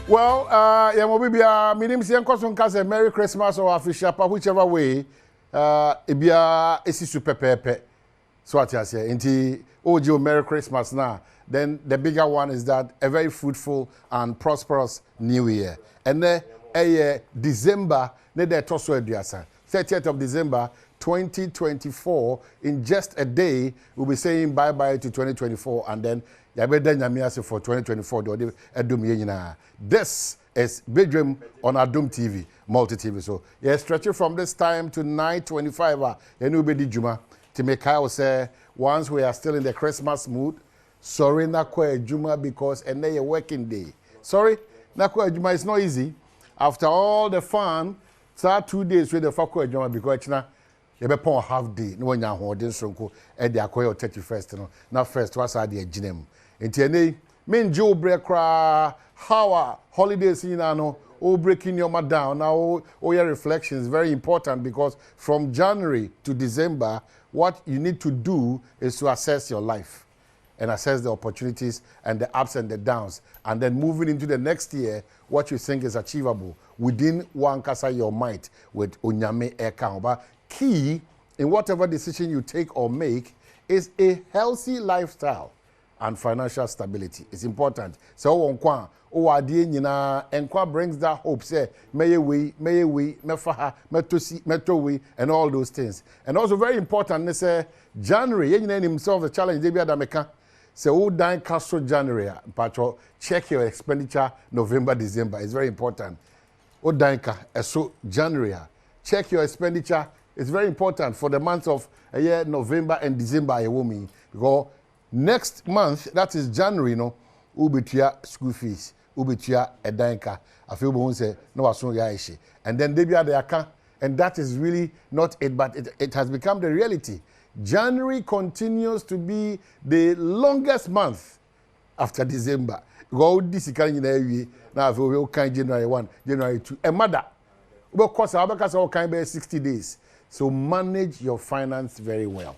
Well, yeah, maybe me name is Yanko Merry Christmas or official, whichever way. Ibia esi super pepe. So what I say, inti Ojo Merry Christmas now. Then the bigger one is that a very fruitful and prosperous New Year. And then December, ne de toso ediasa. 30th of December 2024. In just a day, we'll be saying bye bye to 2024, and then for 2024. This is Badwam on Adom TV, multi TV. So yeah, stretching from this time to 9:25. And we'll be Juma to make Kyle say once we are still in the Christmas mood. Sorry, Nakwe Juma, because and then a working day. Sorry, Nakwe Juma is not easy. After all the fun, start 2 days with the Fakwe Juma because now you be pon half day. No one ya holding sonko at the Akoyo 31st. No, not first. What's the ginem? Intiene mean Joe breakra how holidays in ano oh breaking your mind down now your reflections very important because from January to December what you need to do is to assess your life and assess the opportunities and the ups and the downs, and then moving into the next year what you think is achievable within one kasa your might with Onyame Eka. But key in whatever decision you take or make is a healthy lifestyle and financial stability. It's important. So onkwa o ade nyina enkwa brings that hope say may we mefaha metowi and all those things. And also very important say January yenina himself the challenge dey be adameka say o dan caso January patcho check your expenditure November December. It's very important. O dan ka so January check your expenditure. It's very important for the months of November and December because next month, that is January, no, ubitia school fees, ubitia edanka. I feel we say no asun yaishi, and then they be at the account, and that is really not it, but it has become the reality. January continues to be the longest month after December. Go this kind of now we can January 1, January 2, and mother. Because all kind be 60 days. So manage your finance very well.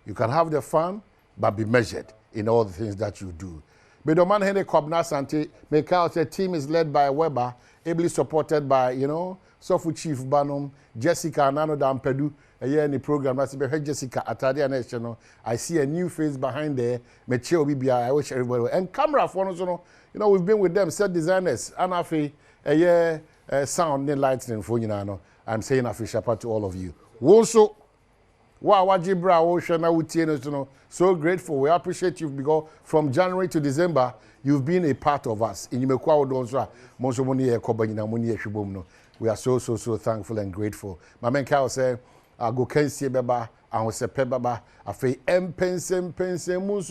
You can have the fun, but be measured in all the things that you do. Bedoman Hene Kobna Sante, Mekao, the team is led by Weber, ably supported by, Sofu Chief Banum, Jessica, Nano Dampedu, a year in the program. That's Jessica Atadia National. I see a new face behind there, Mechio BBI. I wish everybody well. And camera for us, we've been with them, set designers, Anafi, a year sound, lights, and phone, I'm saying official part to all of you. Also, so grateful. We appreciate you because from January to December, you've been a part of us. We are so thankful and grateful. My man Kyle said, I go kensi beba, I will say beba, I feel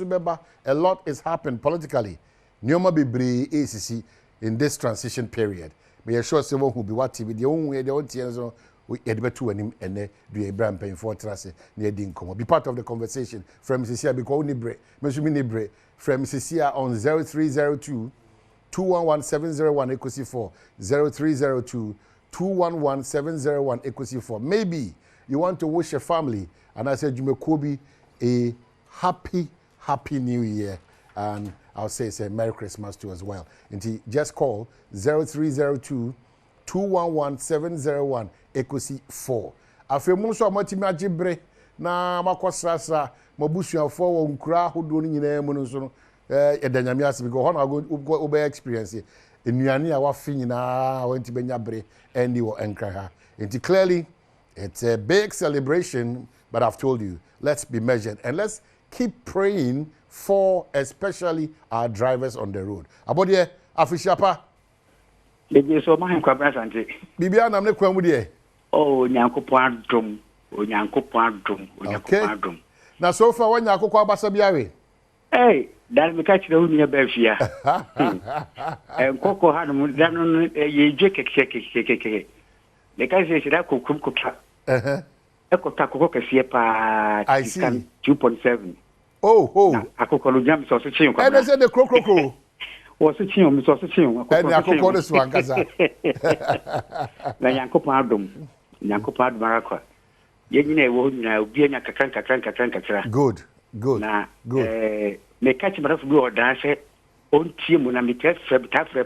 beba. A lot is happening politically. Nyoma bibri ACC in this transition period. We are sure someone who be what TV, the own way, the own TNS, we edbetu and do a brand paying for trust near Dinko. Be part of the conversation. From Mrs. because Nibre, Mr. from Mrs. on 0302 211 701 equity 4 0302 211 701 equity 4. Maybe you want to wish your family, and I said you may be a happy New Year, and I'll say Merry Christmas too as well. And just call 0302 211 701 equity 4. After most of my team na makwasasa mabusu for unkra hodo ni nyina mu no so edanyamiase because ho na go be experience enuane a wafi nyina wanti benya bre endi wo enkra ha. It clearly it's a big celebration, but I've told you, let's be measured and let's keep praying for especially our drivers on the road. Abodie afishapa Bibi so ma nkwa brasante. Bibi anam ne kwamu de. Oh, Nyankopon adom. Onyankopon adom. Na so far when Nyankopon abasa biawe. Hey, dan me catch the uni ba fia. Nkoko ha no dan no ye je keke. Le ka se da kokum kokka. Ekota kokko kese pa 2.7. Oh. Akoko lo jam so chi nkwa. E dey say the krokro. Was it you, Miss Ossichin? And Yakopo this one, Gaza. Na Yankopon adom. Yankopon Maraka. Yenine wo na obi anya kakran. Good. Na me catch me for go dance on team na me test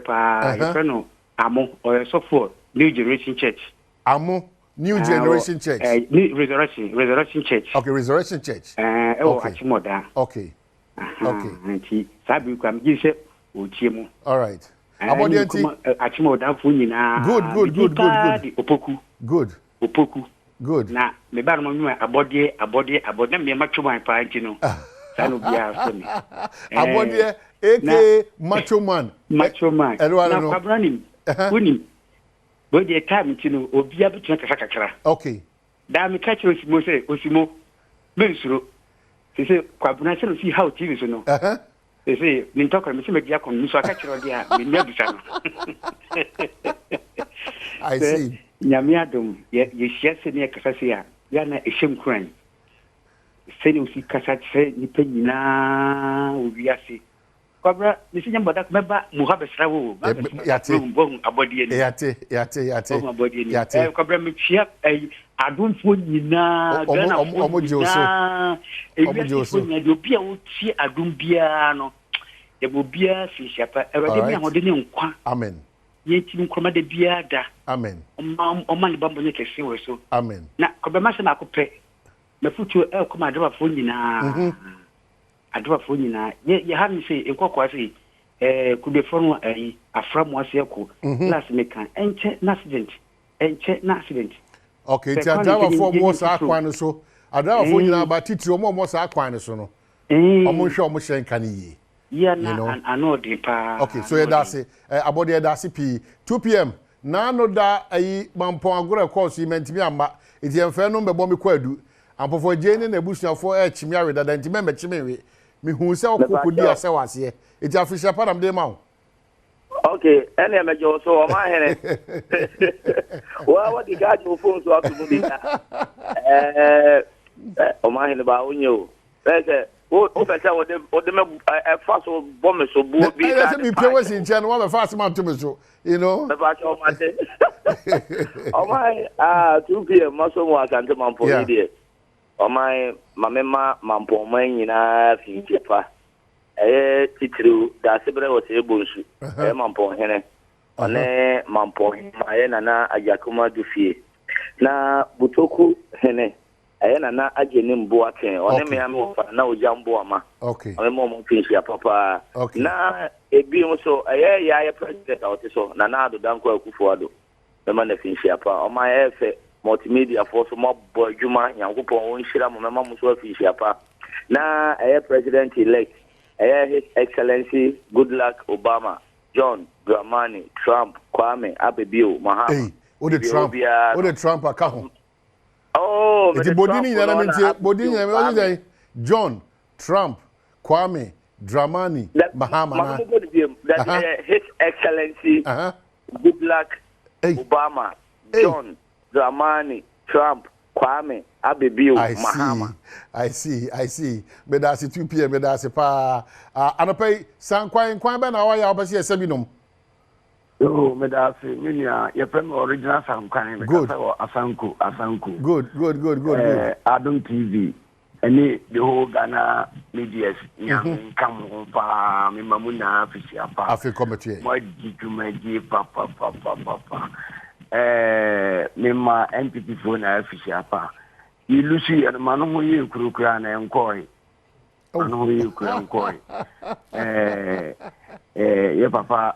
pa you know amo or so for New Generation Church. Amo New Generation Church. Resurrection Church. Okay, Resurrection Church. Achimoda. Okay. Okay. Nti sabi kwa mjise o team. All right. Abodi anti Achimoda fu nyina. Good. Opoku. Good. Na me ba no me abode na me macho man pa anti no. Sanu bia so me. Abode aka macho man. Na kwabranim. Unim. But the time you obi abetu kakra. Okay. Da me catch osimo mensuro. Say kwabuna say see how TV so no. They say me talk me say me dia kon so catch ro dia me nya bisa no. I see. Nyame Adom ye hia se ne kasa se ya na ehim kran. Se ne usi kasa se ni pe nyina obiase. Kwabra ni sinya boda meba muhabesra wo yate bon abodie ni yate kwabra me chia adonfo nyina gana omojoso nya do bia wo tie adon bia no e bo bia fi shapa e wade mi ahode ne nkwa amen ye ti nkroma de bia da amen o man bambo ne kese wo so amen na kwabra ma se na akopɛ mafutu e koma adobafo nyina adobafo nyina ye ha mi se enkokwa se kudefo no aframo ase ko last mekan enche na accident okay ti adobafo mo sa akwan no so adobafo nyina ba titiri mo sa akwan no so no omo hwe omo hyen kan yi yeah na ano de pa okay so that's it abode that's p 2 p.m. na no da mampon agora course mentimi amba iti emfe no mbebo me kwadu ampofo jeni na ebusuafo chimi aweda da ntime mechimi me hu se okokodi ase wase iti afisha padam de ma. Okay, ene mejo so o ma here. Wa di gaji mo phone so atu bi na. O ma here ba onyo. Pese o pese o de me fa so bo me so bu bi. I say me pay we sin chen, wa me fa man to me so, you know. Me ba cho ma te. O ma 2 p.m. mo so mo asante man po ni de. O ma mamema mampo man nyina fi chefa. Titru da sebre o se bonsu mampo hene one mampo maye na ajakuma dufie na butoku hene na agene mbo aten one me am ofa na ojambo ama okay one mo finshi papa na ebi so ya president out so na ado danko akufo ado me ma na finshi apa o ma efe multimedia force mo boy juma yankopon won hira mo me ma mo so finshi apa na president elect His Excellency Goodluck Obama, John Dramani, Trump, Kwame, Abebio, Mahama. Hey, the Trump account. Oh, it's Bodini, Bodini, John, Trump, Kwame, Dramani, Mahama. His Excellency Goodluck Obama, John Dramani, Trump, Kwame, Abebio, Mahama. I see. Me da se 2 p.m. me da se pa. Anopai san kwan ba na wa ya obasi esabinom. Oh, me da se minia ye prem original san kwan me ka say Asanku. Good. Adom TV. Any the whole Ghana media nyam kam pa me mamuna afisia pa. Afi committee. Mo ji papa. Me ma NPP phone afisia pa. Ilusi and manu yi kurukura na enkoi. Manu yi kurukura enkoi. Ye papa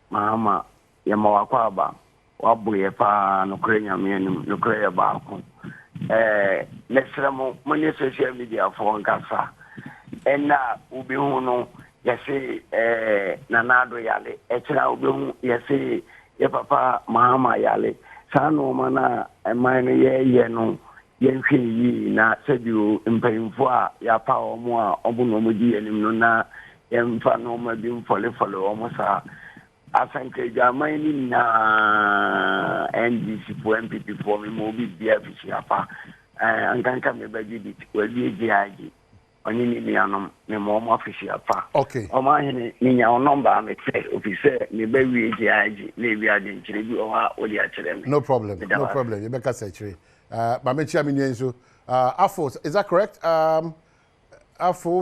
mama ye mawakwa ba. Wabu ye pa nukure nyame nukure ye ba ko. Nesra mo mani social media for nkasa. Ena ubi hunu yesi nanado yale. Echira ubi hunu yesi ye papa mama yale. Sano mana emane ye no. Yenhwe yi na sedio mpayimfo a ya pa omo a obo no modi anim no na yemfa no ma bi mfole omo sa asanke jaman ni na NDC po MPP po mi mo bi bia fi apa ankanka me baji bi wali ejiaji oni ni anom me mo mo afisi apa okay o ma hene ni nya o number me fe officer me ba wi ejiaji na ebi ade nkire bi o ha o di a kire me no problem you be ka say Mamechi Aminyenso, Afo, is that correct? Afo,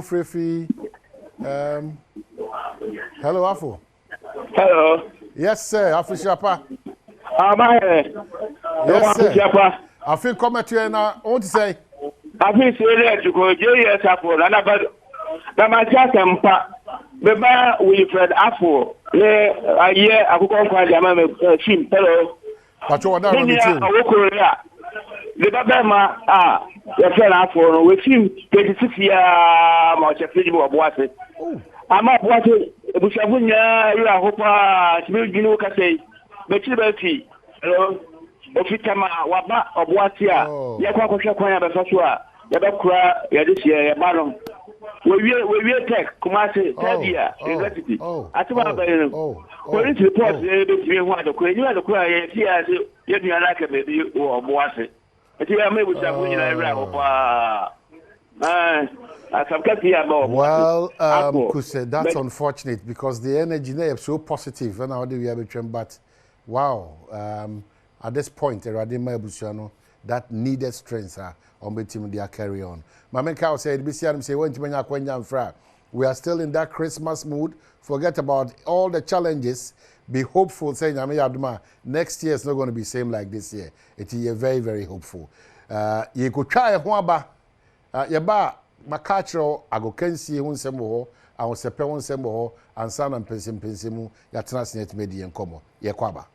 Frefi, Hello, Afo. Hello. Yes, sir. Afo Shapa. Yes, sir. I feel come to you now. What to say? I feel serious to go. Yes, Afo. And about the Machaka, Beba Wilfred Afo. A year I could go for the team. Hello. But you are not on the team. The Baba, your friend Afo, with him 26 years, much a pretty boy was it. I'm not watching Bushabunya, you are hopa, you know, Casey, Betty, hello, Ofitama, Waba, of Watia, Yakaka, Basua, Yabakura, Yadisia, Baron. We take Kumasi, Tadia, University. I think police report, between one of the Queen, you are the cry, here, you are like a baby or Boise. I think I may with Sabunya, well, Kuse, that's unfortunate because the energy there is so positive and how do we have it? But wow, at this point, that needed strength on the team they carry on. Mama Cow said, we are still in that Christmas mood. Forget about all the challenges. Be hopeful, saying next year is not going to be same like this year. It is very, very hopeful. You could try a wamba. Yaba makachro agokensi hu nsem ho awosepɛ hu nsem ho ansa na mpensempensemu ya transnet media nkomo ye kwaba